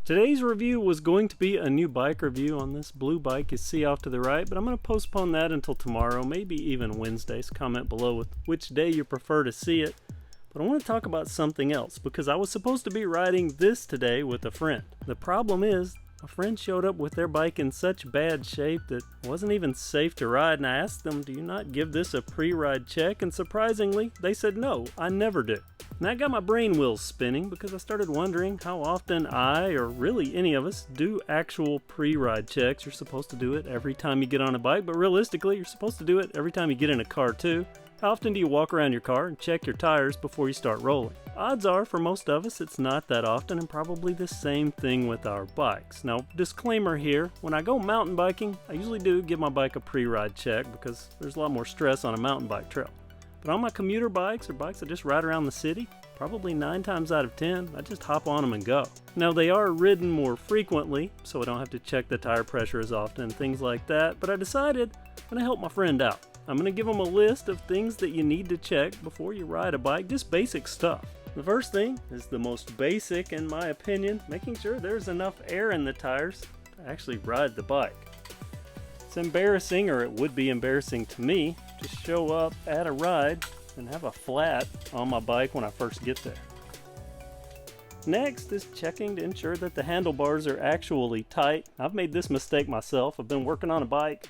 Today's review was going to be a new bike review on this blue bike you see off to the right, but I'm going to postpone that until tomorrow, maybe even Wednesday. So comment below with which day you prefer to see it. But I want to talk about something else, because I was supposed to be riding this today with a friend. The problem is, a friend showed up with their bike in such bad shape that it wasn't even safe to ride, and I asked them, do you not give this a pre-ride check? And surprisingly, they said no, I never do. And that got my brain wheels spinning, because I started wondering how often I, or really any of us, do actual pre-ride checks. You're supposed to do it every time you get on a bike, but realistically, you're supposed to do it every time you get in a car too. How often do you walk around your car and check your tires before you start rolling? Odds are, for most of us, it's not that often, and probably the same thing with our bikes. Now, disclaimer here, when I go mountain biking, I usually do give my bike a pre-ride check because there's a lot more stress on a mountain bike trail. But on my commuter bikes, or bikes that just ride around the city, probably 9 times out of 10, I just hop on them and go. Now, they are ridden more frequently, so I don't have to check the tire pressure as often and things like that, but I decided I'm going to help my friend out. I'm going to give them a list of things that you need to check before you ride a bike, just basic stuff. The first thing is the most basic in my opinion, making sure there's enough air in the tires to actually ride the bike. It's embarrassing, or it would be embarrassing to me, to show up at a ride and have a flat on my bike when I first get there. Next is checking to ensure that the handlebars are actually tight. I've made this mistake myself. I've been working on a bike,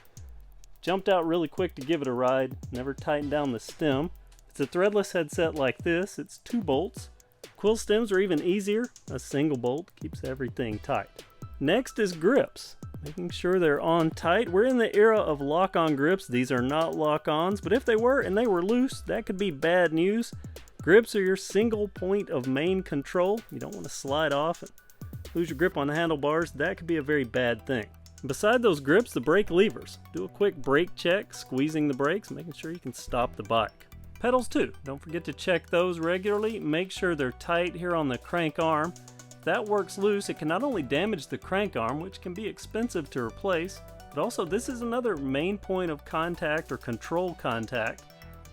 jumped out really quick to give it a ride, never tightened down the stem. It's a threadless headset like this, it's 2 bolts. Quill stems are even easier, a single bolt keeps everything tight. Next is grips, making sure they're on tight. We're in the era of lock-on grips. These are not lock-ons, but if they were and they were loose, that could be bad news. Grips are your single point of main control. You don't want to slide off and lose your grip on the handlebars. That could be a very bad thing. Beside those grips, the brake levers. Do a quick brake check, squeezing the brakes, making sure you can stop the bike. Pedals too. Don't forget to check those regularly. Make sure they're tight here on the crank arm. If that works loose, it can not only damage the crank arm, which can be expensive to replace, but also this is another main point of contact or control contact.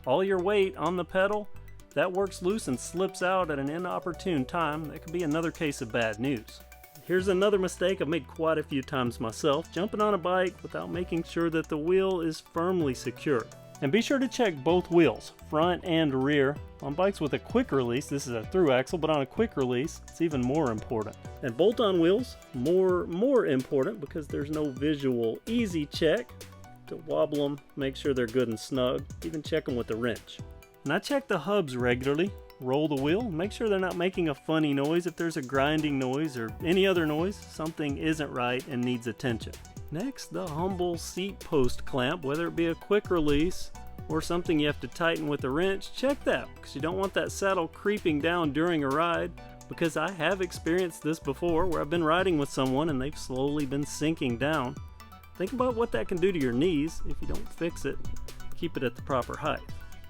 All your weight on the pedal, if that works loose and slips out at an inopportune time, that could be another case of bad news. Here's another mistake I've made quite a few times myself, jumping on a bike without making sure that the wheel is firmly secured. And be sure to check both wheels, front and rear. On bikes with a quick release, this is a through axle, but on a quick release, it's even more important. And bolt-on wheels, more important because there's no visual easy check to wobble them, make sure they're good and snug, even check them with the wrench. And I check the hubs regularly. Roll the wheel, make sure they're not making a funny noise. If there's a grinding noise or any other noise, something isn't right and needs attention. Next, the humble seat post clamp, whether it be a quick release or something you have to tighten with a wrench, check that, because you don't want that saddle creeping down during a ride, because I have experienced this before where I've been riding with someone and they've slowly been sinking down. Think about what that can do to your knees if you don't fix it, keep it at the proper height.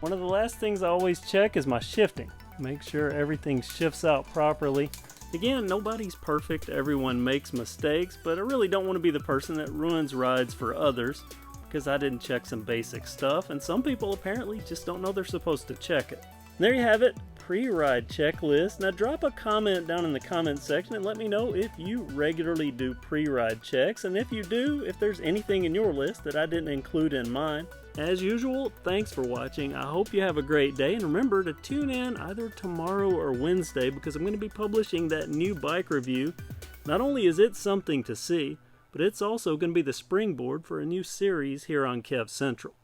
One of the last things I always check is my shifting. Make sure everything shifts out properly. Again, nobody's perfect, everyone makes mistakes, but I really don't want to be the person that ruins rides for others because I didn't check some basic stuff, and some people apparently just don't know they're supposed to check it. And there you have it, pre-ride checklist. Now drop a comment down in the comment section and let me know if you regularly do pre-ride checks, and if you do, if there's anything in your list that I didn't include in mine. As usual, thanks for watching. I hope you have a great day, and remember to tune in either tomorrow or Wednesday because I'm going to be publishing that new bike review. Not only is it something to see, but it's also going to be the springboard for a new series here on KevCentral.